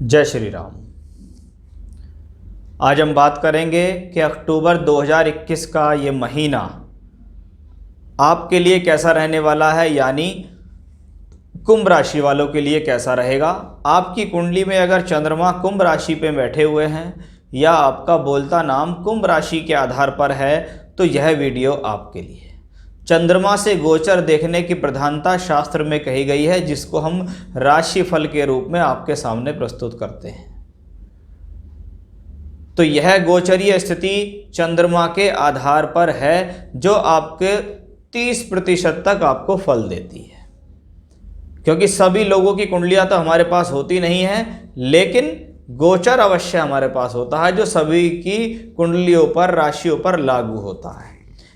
जय श्री राम। आज हम बात करेंगे कि अक्टूबर 2021 का ये महीना आपके लिए कैसा रहने वाला है, यानी कुंभ राशि वालों के लिए कैसा रहेगा। आपकी कुंडली में अगर चंद्रमा कुंभ राशि पे बैठे हुए हैं या आपका बोलता नाम कुंभ राशि के आधार पर है तो यह वीडियो आपके लिए। चंद्रमा से गोचर देखने की प्रधानता शास्त्र में कही गई है, जिसको हम राशिफल के रूप में आपके सामने प्रस्तुत करते हैं। तो यह गोचरीय स्थिति चंद्रमा के आधार पर है जो आपके 30% तक आपको फल देती है, क्योंकि सभी लोगों की कुंडलियां तो हमारे पास होती नहीं है, लेकिन गोचर अवश्य हमारे पास होता है जो सभी की कुंडलियों पर, राशियों पर लागू होता है,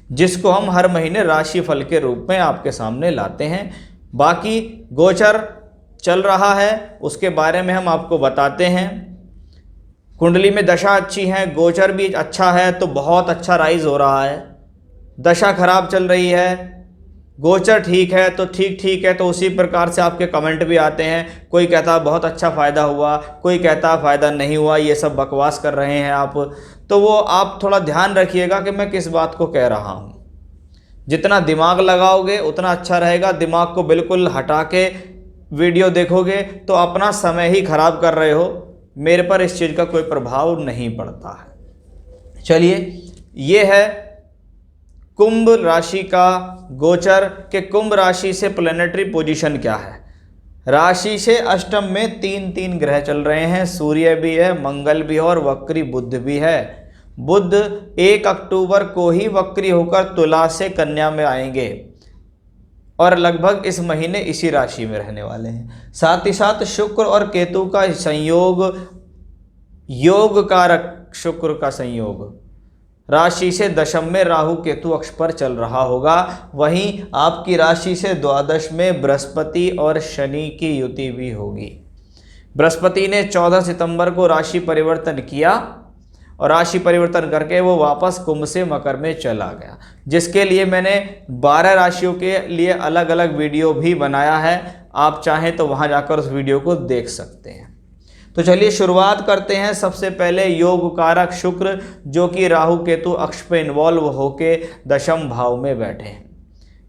जिसको हम हर महीने राशिफल के रूप में आपके सामने लाते हैं। बाकी गोचर चल रहा है उसके बारे में हम आपको बताते हैं। कुंडली में दशा अच्छी है, गोचर भी अच्छा है तो बहुत अच्छा राइज हो रहा है। दशा खराब चल रही है, गोचर ठीक है तो ठीक है, तो उसी प्रकार से आपके कमेंट भी आते हैं। कोई कहता है बहुत अच्छा फ़ायदा हुआ, कोई कहता है फ़ायदा नहीं हुआ, ये सब बकवास कर रहे हैं आप। तो वो आप थोड़ा ध्यान रखिएगा कि मैं किस बात को कह रहा हूँ। जितना दिमाग लगाओगे उतना अच्छा रहेगा। दिमाग को बिल्कुल हटा के वीडियो देखोगे तो अपना समय ही खराब कर रहे हो, मेरे पर इस चीज़ का कोई प्रभाव नहीं पड़ता है। चलिए, ये है कुंभ राशि का गोचर के कुंभ राशि से प्लैनेटरी पोजीशन क्या है। राशि से अष्टम में तीन ग्रह चल रहे हैं, सूर्य भी है, मंगल भी है और वक्री बुध भी है। बुध 1 अक्टूबर को ही वक्री होकर तुला से कन्या में आएंगे और लगभग इस महीने इसी राशि में रहने वाले हैं। साथ ही साथ शुक्र और केतु का संयोग, योग कारक शुक्र का संयोग राशि से दशम में राहु केतु अक्ष पर चल रहा होगा। वहीं आपकी राशि से द्वादश में बृहस्पति और शनि की युति भी होगी। बृहस्पति ने 14 सितंबर को राशि परिवर्तन किया और राशि परिवर्तन करके वो वापस कुंभ से मकर में चला गया, जिसके लिए मैंने 12 राशियों के लिए अलग अलग वीडियो भी बनाया है। आप चाहें तो वहां जाकर उस वीडियो को देख सकते हैं। तो चलिए शुरुआत करते हैं। सबसे पहले योग कारक शुक्र, जो कि राहु केतु अक्ष पे इन्वॉल्व होके दशम भाव में बैठे हैं।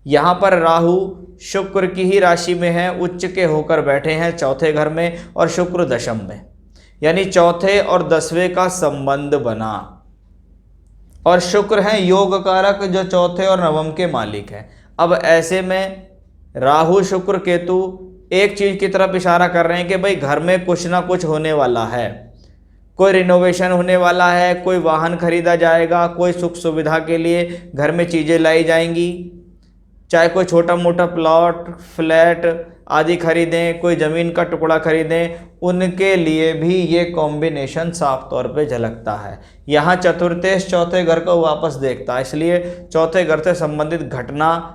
यहाँ पर राहु शुक्र की ही राशि में है, उच्च के होकर बैठे हैं चौथे घर में, और शुक्र दशम में, यानी चौथे और 10वें का संबंध बना। और शुक्र है योग कारक जो चौथे और नवम के मालिक हैं। अब ऐसे में राहु शुक्र केतु एक चीज की तरफ इशारा कर रहे हैं कि भाई घर में कुछ ना कुछ होने वाला है। कोई रिनोवेशन होने वाला है, कोई वाहन खरीदा जाएगा, कोई सुख सुविधा के लिए घर में चीज़ें लाई जाएंगी, चाहे कोई छोटा मोटा प्लॉट, फ्लैट आदि खरीदें, कोई ज़मीन का टुकड़ा खरीदें, उनके लिए भी ये कॉम्बिनेशन साफ तौर पे झलकता है। यहाँ चतुर्थेश चौथे घर को वापस देखता है, इसलिए चौथे घर से संबंधित घटना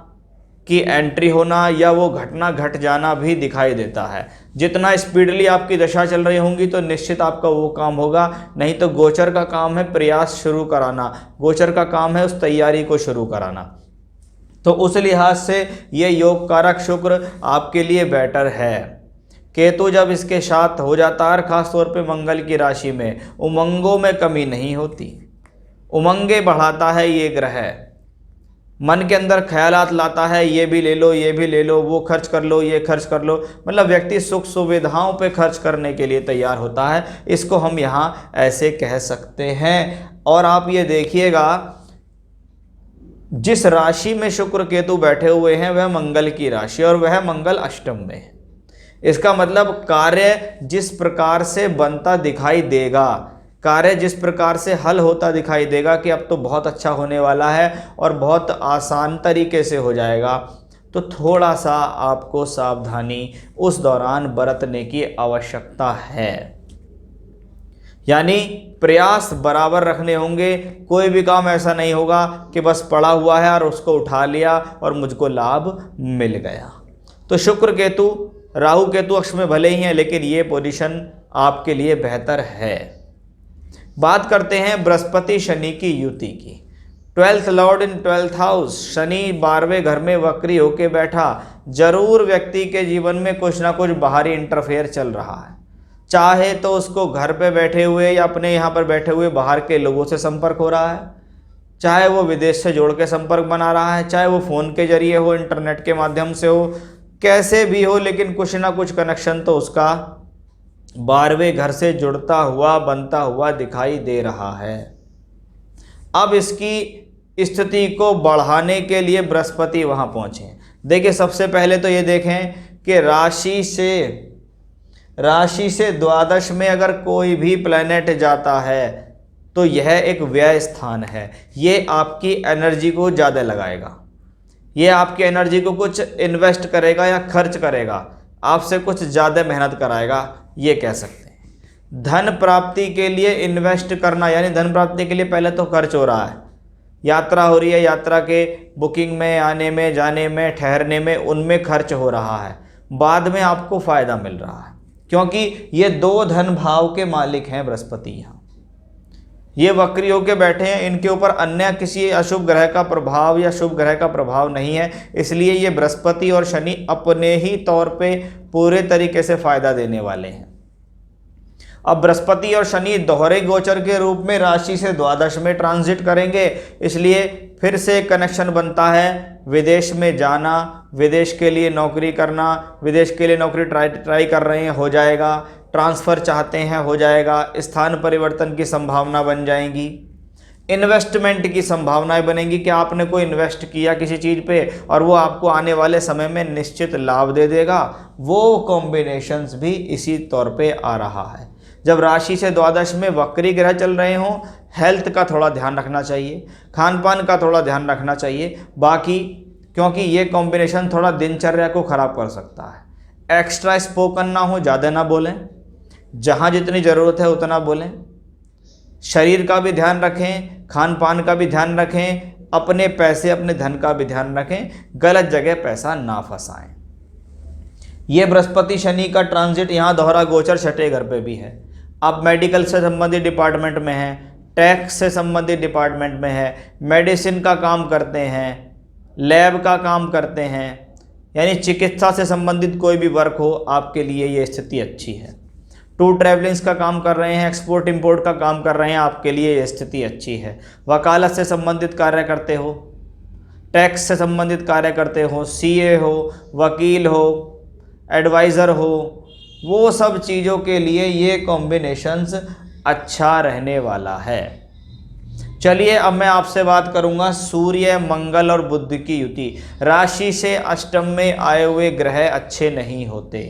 की एंट्री होना या वो घटना घट जाना भी दिखाई देता है। जितना स्पीडली आपकी दशा चल रही होंगी तो निश्चित आपका वो काम होगा। नहीं तो गोचर का काम है प्रयास शुरू कराना, गोचर का काम है उस तैयारी को शुरू कराना। तो उस लिहाज से ये योग कारक शुक्र आपके लिए बेटर है। केतु जब इसके साथ हो जाता है, खास तौर पे मंगल की राशि में, उमंगों में कमी नहीं होती, उमंगे बढ़ाता है ये ग्रह। मन के अंदर ख्यालात लाता है, ये भी ले लो, ये भी ले लो, वो खर्च कर लो, ये खर्च कर लो, मतलब व्यक्ति सुख सुविधाओं पे खर्च करने के लिए तैयार होता है। इसको हम यहाँ ऐसे कह सकते हैं। और आप ये देखिएगा, जिस राशि में शुक्र केतु बैठे हुए हैं वह मंगल की राशि, और वह मंगल अष्टम में है। इसका मतलब कार्य जिस प्रकार से बनता दिखाई देगा, कार्य जिस प्रकार से हल होता दिखाई देगा कि अब तो बहुत अच्छा होने वाला है और बहुत आसान तरीके से हो जाएगा, तो थोड़ा सा आपको सावधानी उस दौरान बरतने की आवश्यकता है। यानी प्रयास बराबर रखने होंगे। कोई भी काम ऐसा नहीं होगा कि बस पड़ा हुआ है और उसको उठा लिया और मुझको लाभ मिल गया। तो शुक्र केतु राहु केतु अक्ष में भले ही हैं, लेकिन ये पोजीशन आपके लिए बेहतर है। बात करते हैं बृहस्पति शनि की युति की। 12th लॉर्ड इन 12th हाउस, शनि 12वें घर में वक्री होके बैठा। जरूर व्यक्ति के जीवन में कुछ ना कुछ बाहरी इंटरफेयर चल रहा है। चाहे तो उसको घर पे बैठे हुए या अपने यहाँ पर बैठे हुए बाहर के लोगों से संपर्क हो रहा है, चाहे वो विदेश से जोड़ के संपर्क बना रहा है, चाहे वो फ़ोन के जरिए हो, इंटरनेट के माध्यम से हो, कैसे भी हो, लेकिन कुछ ना कुछ कनेक्शन तो उसका 12वें घर से जुड़ता हुआ बनता हुआ दिखाई दे रहा है। अब इसकी स्थिति को बढ़ाने के लिए बृहस्पति वहाँ पहुँचे। देखिए, सबसे पहले तो ये देखें कि राशि से द्वादश में अगर कोई भी प्लैनेट जाता है तो यह एक व्यय स्थान है। ये आपकी एनर्जी को ज़्यादा लगाएगा, ये आपकी एनर्जी को कुछ इन्वेस्ट करेगा या खर्च करेगा, आपसे कुछ ज़्यादा मेहनत कराएगा, ये कह सकते हैं। धन प्राप्ति के लिए इन्वेस्ट करना, यानी धन प्राप्ति के लिए पहले तो खर्च हो रहा है, यात्रा हो रही है, यात्रा के बुकिंग में, आने में, जाने में, ठहरने में, उनमें खर्च हो रहा है। बाद में आपको फ़ायदा मिल रहा है, क्योंकि ये 2 धन भाव के मालिक हैं बृहस्पति। यहाँ ये वक्री होके बैठे हैं, इनके ऊपर अन्य किसी अशुभ ग्रह का प्रभाव या शुभ ग्रह का प्रभाव नहीं है, इसलिए ये बृहस्पति और शनि अपने ही तौर पे पूरे तरीके से फायदा देने वाले हैं। अब बृहस्पति और शनि दोहरे गोचर के रूप में राशि से द्वादश में ट्रांजिट करेंगे, इसलिए फिर से कनेक्शन बनता है विदेश में जाना, विदेश के लिए नौकरी करना, विदेश के लिए नौकरी ट्राई कर रहे हैं, हो जाएगा, ट्रांसफ़र चाहते हैं, हो जाएगा, स्थान परिवर्तन की संभावना बन जाएंगी, इन्वेस्टमेंट की संभावनाएं बनेंगी कि आपने कोई इन्वेस्ट किया किसी चीज़ पे और वो आपको आने वाले समय में निश्चित लाभ दे देगा। वो कॉम्बिनेशंस भी इसी तौर पे आ रहा है। जब राशि से द्वादश में वक्री ग्रह चल रहे हों, हेल्थ का थोड़ा ध्यान रखना चाहिए, खान पान का थोड़ा ध्यान रखना चाहिए, बाकी क्योंकि ये कॉम्बिनेशन थोड़ा दिनचर्या को ख़राब कर सकता है। एक्स्ट्रा स्पोकन ना हो, ज़्यादा ना बोलें, जहाँ जितनी ज़रूरत है उतना बोलें, शरीर का भी ध्यान रखें, खान पान का भी ध्यान रखें, अपने पैसे अपने धन का भी ध्यान रखें, गलत जगह पैसा ना फंसाएं। ये बृहस्पति शनि का ट्रांजिट यहाँ दोहरा गोचर छठे घर पे भी है। आप मेडिकल से संबंधित डिपार्टमेंट में हैं, टैक्स से संबंधित डिपार्टमेंट में है, मेडिसिन का काम करते हैं, लैब का काम करते हैं, यानी चिकित्सा से संबंधित कोई भी वर्क हो, आपके लिए ये स्थिति अच्छी है। टूर ट्रैवलिंग्स का काम कर रहे हैं, एक्सपोर्ट इंपोर्ट का काम कर रहे हैं, आपके लिए ये स्थिति अच्छी है। वकालत से संबंधित कार्य करते हो, टैक्स से संबंधित कार्य करते हो, सीए हो, वकील हो, एडवाइज़र हो, वो सब चीज़ों के लिए ये कॉम्बिनेशंस अच्छा रहने वाला है। चलिए, अब मैं आपसे बात करूंगा सूर्य, मंगल और बुध की युति। राशि से अष्टम में आए हुए ग्रह अच्छे नहीं होते,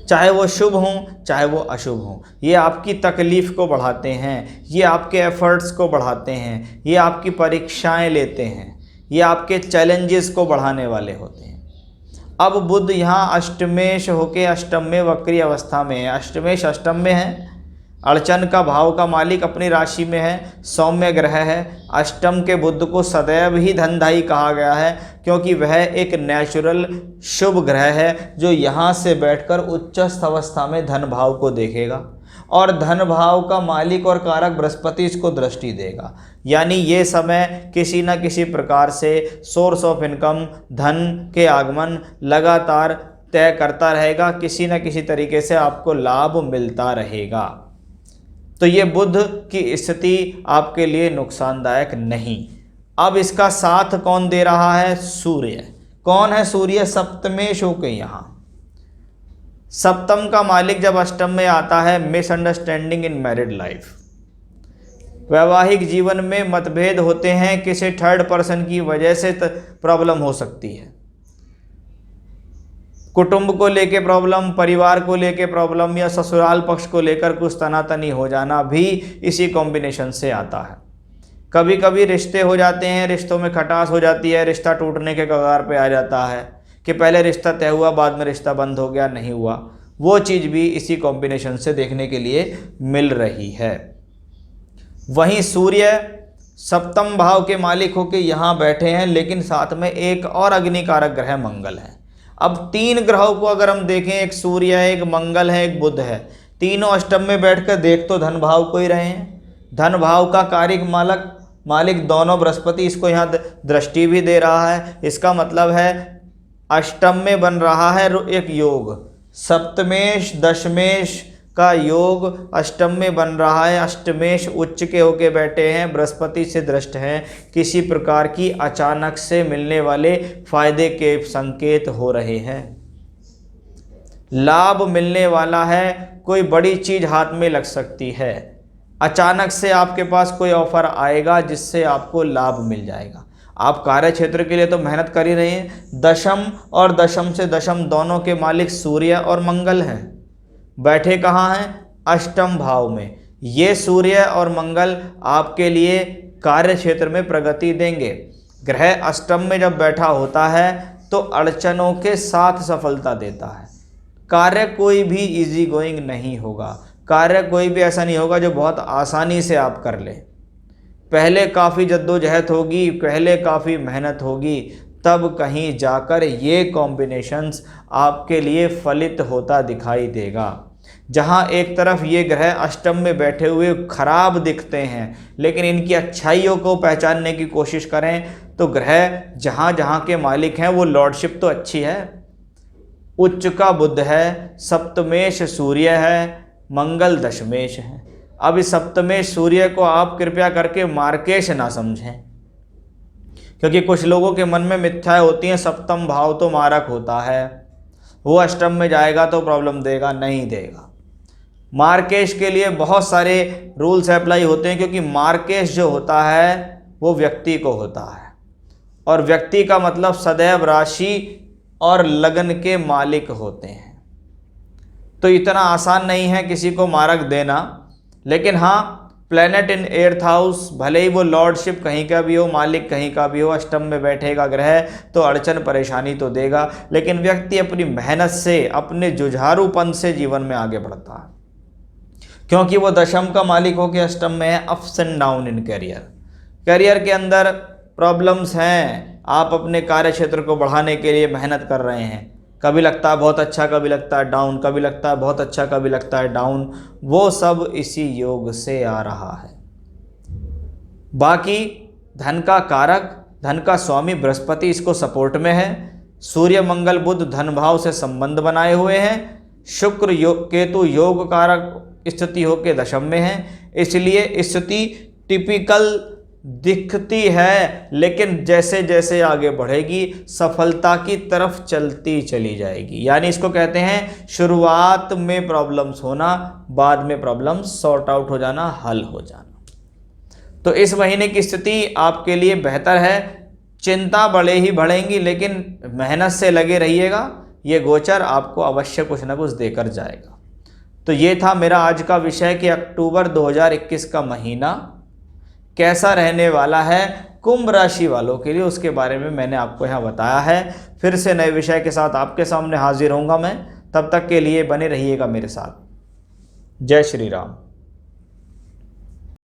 चाहे वो शुभ हों चाहे वो अशुभ हों। ये आपकी तकलीफ़ को बढ़ाते हैं, ये आपके एफर्ट्स को बढ़ाते हैं, ये आपकी परीक्षाएं लेते हैं, ये आपके चैलेंजेस को बढ़ाने वाले होते हैं। अब बुध यहाँ अष्टमेश होके अष्टम में वक्री अवस्था में है। अष्टमेश अष्टम में है, अड़चन का भाव का मालिक अपनी राशि में है, सौम्य ग्रह है। अष्टम के बुध को सदैव ही धनदायी कहा गया है, क्योंकि वह एक नेचुरल शुभ ग्रह है जो यहाँ से बैठकर उच्चस्थ अवस्था में धन भाव को देखेगा और धन भाव का मालिक और कारक बृहस्पति इसको दृष्टि देगा। यानी ये समय किसी न किसी प्रकार से सोर्स ऑफ इनकम, धन के आगमन लगातार तय करता रहेगा, किसी न किसी तरीके से आपको लाभ मिलता रहेगा। तो ये बुध की स्थिति आपके लिए नुकसानदायक नहीं। अब इसका साथ कौन दे रहा है? सूर्य। कौन है सूर्य? सप्तमेश होके यहाँ। सप्तम का मालिक जब अष्टम में आता है, मिसअंडरस्टैंडिंग इन मैरिड लाइफ, वैवाहिक जीवन में मतभेद होते हैं, किसी थर्ड पर्सन की वजह से प्रॉब्लम हो सकती है। कुटुंब को लेके प्रॉब्लम, परिवार को लेके प्रॉब्लम, या ससुराल पक्ष को लेकर कुछ तनातनी हो जाना भी इसी कॉम्बिनेशन से आता है। कभी कभी रिश्ते हो जाते हैं, रिश्तों में खटास हो जाती है, रिश्ता टूटने के कगार पे आ जाता है कि पहले रिश्ता तय हुआ, बाद में रिश्ता बंद हो गया, नहीं हुआ। वो चीज़ भी इसी कॉम्बिनेशन से देखने के लिए मिल रही है। वहीं सूर्य सप्तम भाव के मालिक होकर यहाँ बैठे हैं, लेकिन साथ में एक और अग्निकारक ग्रह मंगल है। अब 3 ग्रहों को अगर हम देखें, एक सूर्य है, एक मंगल है, एक बुध है, तीनों अष्टम में बैठकर देख तो धन भाव को ही रहे हैं। धन भाव का कारक मालिक दोनों बृहस्पति इसको यहाँ दृष्टि भी दे रहा है। इसका मतलब है अष्टम में बन रहा है एक योग, सप्तमेश दशमेश का योग अष्टम में बन रहा है, अष्टमेश उच्च के होके बैठे हैं, बृहस्पति से दृष्ट हैं, किसी प्रकार की अचानक से मिलने वाले फायदे के संकेत हो रहे हैं। लाभ मिलने वाला है, कोई बड़ी चीज हाथ में लग सकती है, अचानक से आपके पास कोई ऑफर आएगा जिससे आपको लाभ मिल जाएगा। आप कार्य क्षेत्र के लिए तो मेहनत कर ही रहे हैं। दशम और दशम से दशम दोनों के मालिक सूर्य और मंगल हैं, बैठे कहाँ हैं? अष्टम भाव में। ये सूर्य और मंगल आपके लिए कार्य क्षेत्र में प्रगति देंगे। ग्रह अष्टम में जब बैठा होता है तो अड़चनों के साथ सफलता देता है। कार्य कोई भी इजी गोइंग नहीं होगा, कार्य कोई भी ऐसा नहीं होगा जो बहुत आसानी से आप कर ले। पहले काफ़ी जद्दोजहद होगी, पहले काफ़ी मेहनत होगी, तब कहीं जाकर ये कॉम्बिनेशंस आपके लिए फलित होता दिखाई देगा। जहाँ एक तरफ ये ग्रह अष्टम में बैठे हुए खराब दिखते हैं, लेकिन इनकी अच्छाइयों को पहचानने की कोशिश करें तो ग्रह जहाँ जहाँ के मालिक हैं वो लॉर्डशिप तो अच्छी है। उच्च का बुध है, सप्तमेश सूर्य है, मंगल दशमेश है। अब इस सप्तमेश सूर्य को आप कृपया करके मार्केश ना समझें, क्योंकि कुछ लोगों के मन में मिथ्याएं होती हैं, सप्तम भाव तो मारक होता है, वो अष्टम में जाएगा तो प्रॉब्लम देगा, नहीं देगा। मार्केश के लिए बहुत सारे रूल्स अप्लाई होते हैं, क्योंकि मार्केश जो होता है वो व्यक्ति को होता है, और व्यक्ति का मतलब सदैव राशि और लगन के मालिक होते हैं। तो इतना आसान नहीं है किसी को मारक देना, लेकिन हाँ, प्लैनेट इन 8th हाउस, भले ही वो लॉर्डशिप कहीं का भी हो, मालिक कहीं का भी हो, अष्टम में बैठेगा ग्रह तो अड़चन परेशानी तो देगा, लेकिन व्यक्ति अपनी मेहनत से, अपने जुझारूपन से जीवन में आगे बढ़ता है, क्योंकि वो दशम का मालिक होकर अष्टम में है। Ups and down in career के अंदर प्रॉब्लम्स हैं। आप अपने कार्य क्षेत्र को बढ़ाने के लिए मेहनत कर रहे हैं, कभी लगता है बहुत अच्छा, कभी लगता है डाउन, कभी लगता है बहुत अच्छा, कभी लगता है डाउन, वो सब इसी योग से आ रहा है। बाकी धन का कारक, धन का स्वामी बृहस्पति इसको सपोर्ट में है। सूर्य मंगल बुध धन भाव से संबंध बनाए हुए हैं। शुक्र केतु योग कारक स्थिति होके दशम में है, इसलिए स्थिति टिपिकल दिखती है, लेकिन जैसे जैसे आगे बढ़ेगी सफलता की तरफ चलती चली जाएगी। यानी इसको कहते हैं शुरुआत में प्रॉब्लम्स होना, बाद में प्रॉब्लम्स सॉर्ट आउट हो जाना, हल हो जाना। तो इस महीने की स्थिति आपके लिए बेहतर है। चिंता बढ़े ही बढ़ेंगी, लेकिन मेहनत से लगे रहिएगा, ये गोचर आपको अवश्य कुछ ना कुछ देकर जाएगा। तो ये था मेरा आज का विषय कि अक्टूबर 2021 का महीना कैसा रहने वाला है कुंभ राशि वालों के लिए, उसके बारे में मैंने आपको यहाँ बताया है। फिर से नए विषय के साथ आपके सामने हाजिर होऊंगा मैं, तब तक के लिए बने रहिएगा मेरे साथ। जय श्री राम।